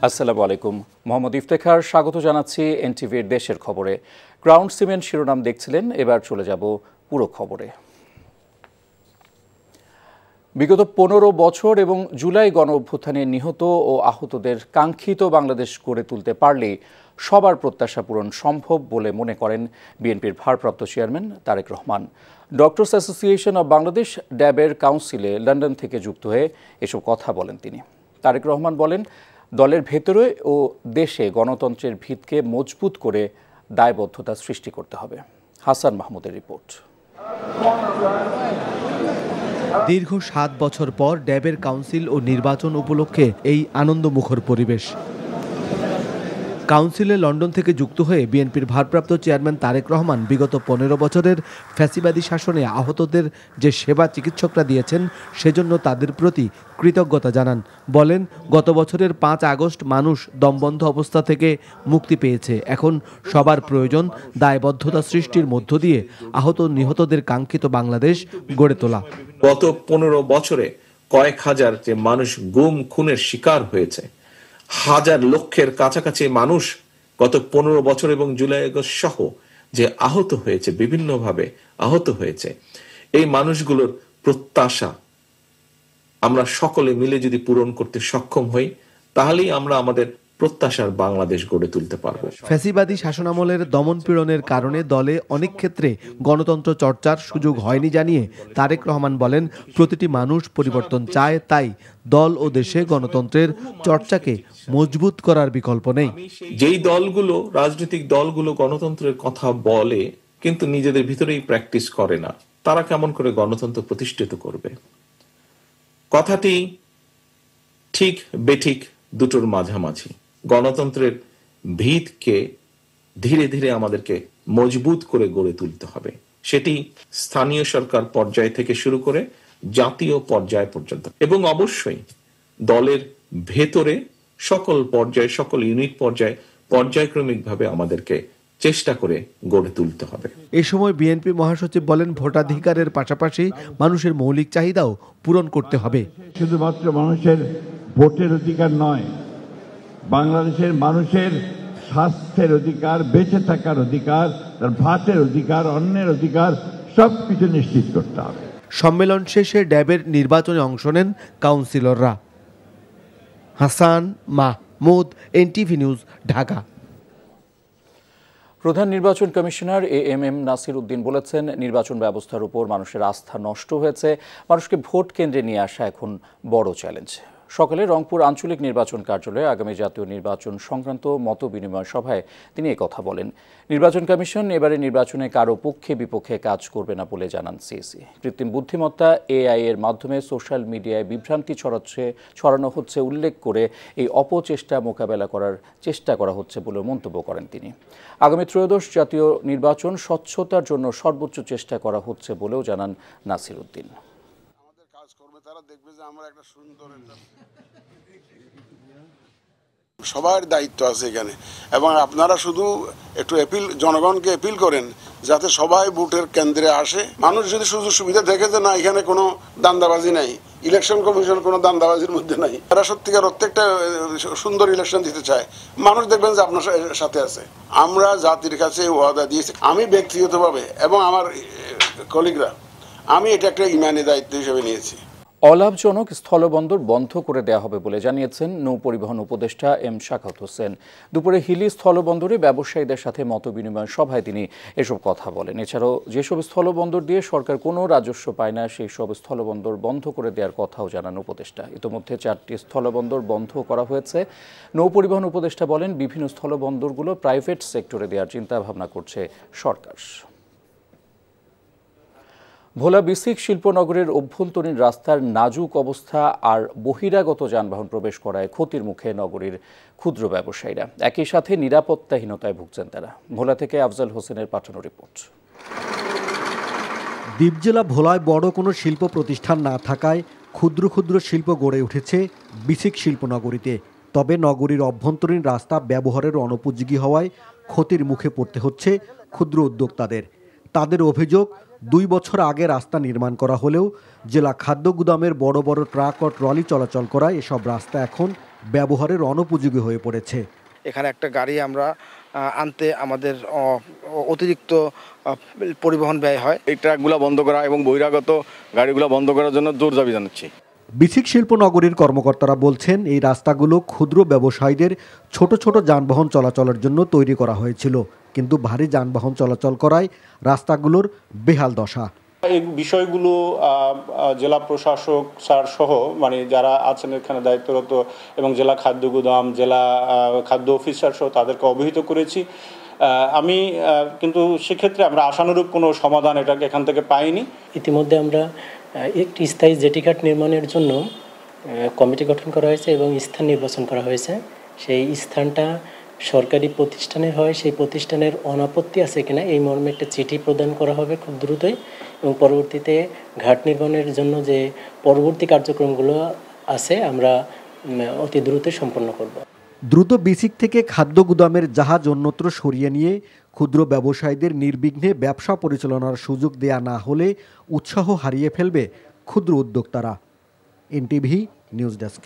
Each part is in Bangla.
আসসালামু আলাইকুম। মোহাম্মদ ইফতেখার স্বাগত জানাচ্ছি এনটিভির দেশের খবরে। গ্রাউন্ড সিমেন্ট শিরোনাম দেখছিলেন, এবার চলে যাব পুরো খবরে। বিগত ১৫ বছর এবং জুলাই গণ অভ্যুত্থানে নিহত ও আহতদের কাঙ্ক্ষিত বাংলাদেশ গড়ে তুলতে পারলেই সবার প্রত্যাশা পূরণ সম্ভব বলে মনে করেন বিএনপির ভারপ্রাপ্ত chairman Tarique Rahman. Doctors association of Bangladesh ড্যাবের কাউন্সিলে লন্ডন থেকে যুক্ত হয়ে এসব কথা বলেন তিনি। তারেক রহমান বলেন, দলের ভেতরে ও দেশে গণতন্ত্রের ভিতকে মজবুত করে দায়বদ্ধতা সৃষ্টি করতে হবে। হাসান মাহমুদের রিপোর্ট। দীর্ঘ ৭ বছর পর ড্যাবের কাউন্সিল ও নির্বাচন উপলক্ষে এই আনন্দমুখর পরিবেশ। কাউন্সিলে লন্ডন থেকে যুক্ত হয়ে বিএনপির ভারপ্রাপ্ত চেয়ারম্যান তারেক রহমান বিগত ১৫ বছরের ফ্যাসিবাদী শাসনে আহতদের যে সেবা চিকিৎসকরা দিয়েছেন সেজন্য তাদের প্রতি কৃতজ্ঞতা জানান। বলেন, গত বছরের ৫ আগস্ট মানুষ দমবন্ধ অবস্থা থেকে মুক্তি পেয়েছে। এখন সবার প্রয়োজন দায়বদ্ধতা সৃষ্টির মধ্য দিয়ে আহত নিহতদের কাঙ্ক্ষিত বাংলাদেশ গড়ে তোলা। গত ১৫ বছরে কয়েক হাজার যে মানুষ গুম খুনের শিকার হয়েছে, হাজার লক্ষের কাছাকাছি মানুষ গত ১৫ বছর এবং জুলাই আগস্ট সহ যে আহত হয়েছে, বিভিন্নভাবে আহত হয়েছে, এই মানুষগুলোর প্রত্যাশা আমরা সকলে মিলে যদি পূরণ করতে সক্ষম হই, তাহলেই আমরা আমাদের প্রত্যাশার বাংলাদেশ গড়ে তুলতে পারবো। ফ্যাসিবাদী শাসনামলের দমন পীড়নের কারণে দলে অনেক ক্ষেত্রে গণতন্ত্র চর্চার সুযোগ হয়নি জানিয়ে তারেক রহমান বলেন, প্রতিটি মানুষ পরিবর্তন চায়, তাই দল ও দেশে গণতন্ত্রের চর্চাকে মজবুত করার বিকল্প নেই। যেই দলগুলো, রাজনৈতিক দলগুলো গণতন্ত্রের কথা বলে কিন্তু নিজেদের ভিতরেই প্র্যাকটিস করে না, তারা কেমন করে গণতন্ত্র প্রতিষ্ঠিত করবে? কথাটি ঠিক বেঠিক দুটোর মাঝামাঝি। গণতন্ত্রের ভিতকে ধীরে ধীরে আমাদেরকে মজবুত করে গড়ে তুলতে হবে। সেটি স্থানীয় সরকার পর্যায় থেকে শুরু করে জাতীয় পর্যায় পর্যন্ত, এবং অবশ্যই দলের ভেতরে সকল পর্যায়ে, সকল ইউনিট পর্যায়ে পর্যায়ক্রমিকভাবে আমাদেরকে চেষ্টা করে গড়ে তুলতে হবে। এ সময় বিএনপি মহাসচিব বলেন, ভোটাধিকারের পাশাপাশি মানুষের মৌলিক চাহিদাও পূরণ করতে হবে। শুধুমাত্র মানুষের ভোটের অধিকার নয়, বাংলাদেশের মানুষের স্বাস্থ্যের অধিকার, বেঁচে থাকার অধিকার, তার ভাতের অধিকার, অন্যের অধিকার সবকিছু নিশ্চিত করতে হবে। সম্মেলন শেষে ড্যাবের নির্বাচনে অংশ নেন কাউন্সিলররা। Hasan Mahmud, NTV news, Dhaka. প্রধান নির্বাচন কমিশনার এএমএম নাসির উদ্দিন বলেছেন, নির্বাচন ব্যবস্থার উপর মানুষের আস্থা নষ্ট হয়েছে। মানুষকে ভোট কেন্দ্রে নিয়ে আসা এখন বড় চ্যালেঞ্জ। সকালে রংপুর আঞ্চলিক নির্বাচন কার্যালয়ে আগামী জাতীয় নির্বাচন সংক্রান্ত মত বিনিময় সভায় তিনি কথা বলেন। নির্বাচন কমিশন এবারে নির্বাচনে কারো পক্ষে বিপক্ষে কাজ করবে না বলে জানান সিইসি। কৃত্রিম বুদ্ধিমত্তা এআই এর মাধ্যমে সোশ্যাল মিডিয়ায় বিভ্রান্তি ছড়ানো হচ্ছে উল্লেখ করে এই অপচেষ্টা মোকাবেলা করার চেষ্টা করা হচ্ছে বলে মন্তব্য করেন তিনি। আগামী ত্রয়োদশ জাতীয় নির্বাচন স্বচ্ছতার জন্য সর্বোচ্চ চেষ্টা করা হচ্ছে বলেও জানান নাসির উদ্দিন। সবার দায়িত্ব আছে এখানে, এবং আপনারা শুধু একটু জনগণকে অ্যাপিল করেন যাতে সবাই ভোটের কেন্দ্রে আসে। মানুষ যদি সুযোগ সুবিধা দেখে যে না, এখানে কোনো দান্দাবাজি নাই, ইলেকশন কমিশন কোনো দান্দাবাজির মধ্যে নাই, তারা সত্যিকার অর্থে একটা সুন্দর ইলেকশন দিতে চায়, মানুষ দেখবেন যে আপনার সাথে আছে। আমরা জাতির কাছে ওয়াদা দিয়েছি, আমি ব্যক্তিগতভাবে এবং আমার কলিগরা, আমি এটা একটা ইমানি দায়িত্ব হিসেবে নিয়েছি। অলাভজনক স্থলবন্দর বন্ধ করে দেওয়া হবে বলে জানিয়েছেন নৌ পরিবহন উপদেষ্টা এম শাখাওয়াত হোসেন। দুপুরে হিলি স্থলবন্দরে ব্যবসায়ীদের সাথে মতবিনিময় সভায় তিনি এসব কথা বলেন। এছাড়াও যেসব স্থলবন্দর দিয়ে সরকার কোনো রাজস্ব পায় না, সেই সব স্থলবন্দর বন্ধ করে দেওয়ার কথাও জানান উপদেষ্টা। ইতোমধ্যে 4টি স্থলবন্দর বন্ধ করা হয়েছে। নৌ পরিবহন উপদেষ্টা বলেন, বিভিন্ন স্থলবন্দরগুলো প্রাইভেট সেক্টরে দেওয়ার চিন্তাভাবনা করছে সরকার। ভোলা বিসিক শিল্পনগরের অভ্যন্তরীণ রাস্তার নাজুক অবস্থা আর বহিরাগত যানবাহন প্রবেশ করায় ক্ষতির মুখে নগরীর ক্ষুদ্র ব্যবসায়ীরা। একই সাথে নিরাপত্তাহীনতায় ভুগছেন তারা। ভোলা থেকে আফজাল হোসেনের পাঠানো রিপোর্ট। দ্বীপ জেলা ভোলায় বড় কোনো শিল্প প্রতিষ্ঠান না থাকায় ক্ষুদ্র ক্ষুদ্র শিল্প গড়ে উঠেছে বিসিক শিল্পনগরীতে। তবে নগরীর অভ্যন্তরীণ রাস্তা ব্যবহারের অনুপযোগী হওয়ায় ক্ষতির মুখে পড়তে হচ্ছে ক্ষুদ্র উদ্যোক্তাদের। তাদের অভিযোগ, 2 বছর আগে রাস্তা নির্মাণ করা হলেও জেলা খাদ্য গুদামের বড় বড় ট্রাক ও ট্রলি চলাচল করায় এসব রাস্তা এখন ব্যবহারের অনুপযোগী হয়ে পড়েছে। এখানে একটা গাড়ি আমরা আনতে আমাদের অতিরিক্ত পরিবহন ব্যয় হয়। এই ট্রাকগুলো বন্ধ করা এবং বহিরাগত গাড়িগুলো বন্ধ করার জন্য জোর দাবি জানাচ্ছি। বিসিক শিল্পনগরীর কর্মকর্তারা বলছেন, এই রাস্তাগুলো ক্ষুদ্র ব্যবসায়ীদের ছোট ছোট যানবাহন চলাচলের জন্য তৈরি করা হয়েছিল, কিন্তু ভারী যানবাহন চলাচল করায় রাস্তাগুলোর বেহাল দশা। এই বিষয়গুলো জেলা প্রশাসক স্যার সহ মানে যারা আছেন এখানে দায়িত্বরত এবং জেলা খাদ্য গুদাম, জেলা খাদ্য অফিসার সহ তাদেরকে অবহিত করেছি। আমি কিন্তু সেক্ষেত্রে আমরা আশানুরূপ কোনো সমাধান এটাকে এখান থেকে পাইনি। ইতিমধ্যে আমরা একটি স্থায়ী জেটিঘাট নির্মাণের জন্য কমিটি গঠন করা হয়েছে এবং স্থান নির্বাচন করা হয়েছে। সেই স্থানটা সরকারি প্রতিষ্ঠানের হয়, সেই প্রতিষ্ঠানের অনাপত্তি আছে কিনা এই মর্মে একটা চিঠি প্রদান করা হবে খুব দ্রুতই, এবং পরবর্তীতে ঘাট নির্মাণের জন্য যে পরবর্তী কার্যক্রমগুলো আছে আমরা অতি দ্রুতই সম্পন্ন করব। দ্রুত বিসিক থেকে খাদ্য গুদামের জাহাজ অন্যত্র সরিয়ে নিয়ে ক্ষুদ্র ব্যবসায়ীদের নির্বিঘ্নে ব্যবসা পরিচালনার সুযোগ দেয়া না হলে উৎসাহ হারিয়ে ফেলবে ক্ষুদ্র উদ্যোক্তারা। NTV news desk.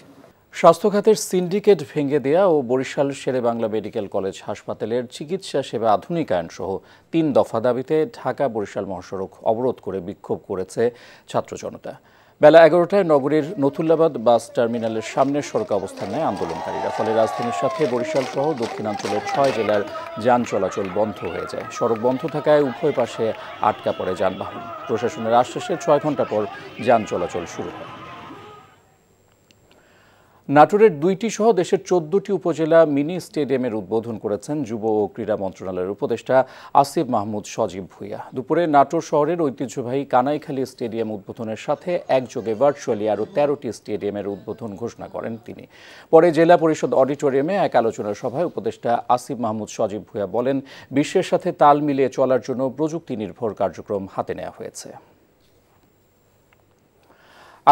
স্বাস্থ্য খাতের সিন্ডিকেট ভেঙে দেয়া ও বরিশাল শেরেবাংলা মেডিকেল কলেজ হাসপাতালের চিকিৎসা সেবা আধুনিকায়ন সহ 3 দফা দাবিতে ঢাকা বরিশাল মহাসড়ক অবরোধ করে বিক্ষোভ করেছে ছাত্র জনতা। বেলা 11টায় নগরীর নথুল্লাবাদ বাস টার্মিনালের সামনের সড়কে অবস্থান নেয় আন্দোলনকারীরা। ফলে রাজধানীর সাথে বরিশাল সহ দক্ষিণাঞ্চলের 6 জেলার যান চলাচল বন্ধ হয়ে যায়। সড়ক বন্ধ থাকায় উভয় পাশে আটকা পড়ে যানবাহন। প্রশাসনের আশ্বাসে 6 ঘন্টা পর যান চলাচল শুরু হয়। নাটোরের 2টি সহ দেশের 14টি উপজেলা মিনি স্টেডিয়ামের উদ্বোধন করেছেন যুব ও ক্রীড়া মন্ত্রণালয়ের উপদেষ্টা আসিফ মাহমুদ সজীব ভুঁইয়া। দুপুরে নাটোর শহরের ঐতিহ্যবাহী কানাইখালী স্টেডিয়াম উদ্বোধনের সাথে একযোগে ভার্চুয়ালি আরও 13টি স্টেডিয়ামের উদ্বোধন ঘোষণা করেন তিনি। পরে জেলা পরিষদ অডিটোরিয়ামে এক আলোচনা সভায় উপদেষ্টা আসিফ মাহমুদ সজীব ভুঁইয়া বলেন, বিশ্বের সাথে তাল মিলিয়ে চলার জন্য প্রযুক্তি নির্ভর কার্যক্রম হাতে নেওয়া হয়েছে।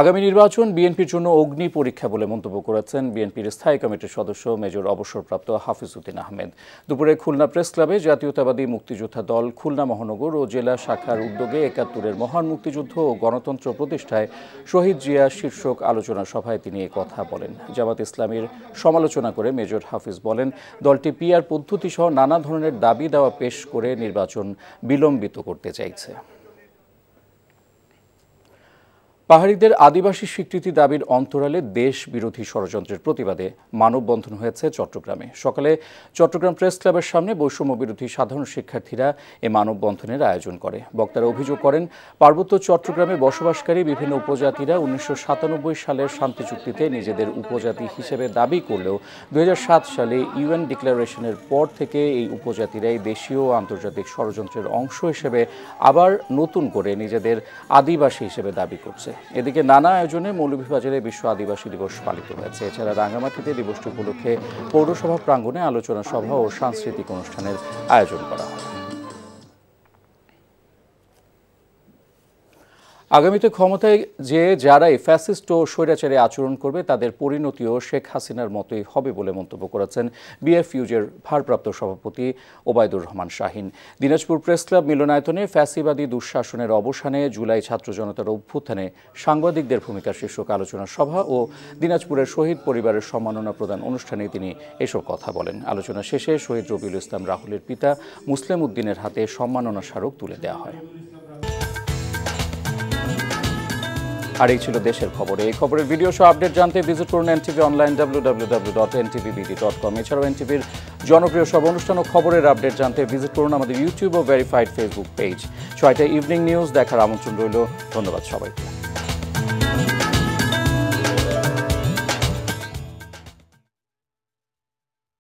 আগামী নির্বাচন বিএনপির জন্য অগ্নি পরীক্ষা বলে মন্তব্য করেছেন বিএনপির স্থায়ী কমিটির সদস্য মেজর অবসরপ্রাপ্ত হাফিজ উদ্দিন আহমেদ। দুপুরে খুলনা প্রেস ক্লাবে জাতীয়তাবাদী মুক্তিযোদ্ধা দল খুলনা মহানগর ও জেলা শাখার উদ্যোগে ৭১-এর মহান মুক্তিযুদ্ধ ও গণতন্ত্র প্রতিষ্ঠায় শহীদ জিয়া শীর্ষক আলোচনা সভায় তিনি এ কথা বলেন। জামাত ইসলামীর সমালোচনা করে মেজর হাফিজ বলেন, দলটি পিআর পদ্ধতি সহ নানা ধরনের দাবি দাওয়া পেশ করে নির্বাচন বিলম্বিত করতে চাইছে। পাহাড়িদের আদিবাসী স্বীকৃতি দাবির অন্তরালে দেশ বিরোধী ষড়যন্ত্রের প্রতিবাদে মানববন্ধন হয়েছে চট্টগ্রামে। সকালে চট্টগ্রাম প্রেস ক্লাবের সামনে বৈষম্য বিরোধী সাধারণ শিক্ষার্থীরা এ মানববন্ধনের আয়োজন করে। বক্তারা অভিযোগ করেন, পার্বত্য চট্টগ্রামে বসবাসকারী বিভিন্ন উপজাতিরা 1997 সালের শান্তি চুক্তিতে নিজেদের উপজাতি হিসেবে দাবি করলেও 2007 সালে ইউএন ডিক্লারেশনের পর থেকে এই উপজাতিরাই দেশীয় ও আন্তর্জাতিক ষড়যন্ত্রের অংশ হিসেবে আবার নতুন করে নিজেদের আদিবাসী হিসেবে দাবি করছে। এদিকে নানা আয়োজনে মৌলভীবাজারে বিশ্ব আদিবাসী দিবস পালিত হয়েছে। এছাড়া রাঙ্গামাটিতে দিবসটি উপলক্ষে পৌরসভা প্রাঙ্গণে আলোচনা সভা ও সাংস্কৃতিক অনুষ্ঠানের আয়োজন করা হয়। আগামীতে ক্ষমতায় যে যারাই ফ্যাসিস্ট ও স্বৈরাচারী আচরণ করবে তাদের পরিণতিও শেখ হাসিনার মতোই হবে বলে মন্তব্য করেছেন বিএফইউজের ভারপ্রাপ্ত সভাপতি ওবায়দুর রহমান শাহীন। দিনাজপুর প্রেস ক্লাব মিলনায়তনে ফ্যাসিবাদী দুঃশাসনের অবসানে জুলাই ছাত্র জনতার অভ্যুত্থানে সাংবাদিকদের ভূমিকা শীর্ষক আলোচনা সভা ও দিনাজপুরের শহীদ পরিবারের সম্মাননা প্রদান অনুষ্ঠানে তিনি এসব কথা বলেন। আলোচনা শেষে শহীদ রবিউল ইসলাম রাহুলের পিতা মুসলিম উদ্দিনের হাতে সম্মাননা স্মারক তুলে দেওয়া হয়। আর এই ছিল দেশের খবর। এই খবরের ভিডিও সহ আপডেট জানতে ভিজিট করুন এনটিভি অনলাইন www.ntvbd.com। এছাড়াও এনটিভির জনপ্রিয় সব অনুষ্ঠান ও খবরের আপডেট জানতে ভিজিট করুন আমাদের ইউটিউব ও ভেরিফাইড ফেসবুক পেজ। 6টায় ইভিনিং নিউজ দেখার আমন্ত্রণ রইল। ধন্যবাদ সবাইকে।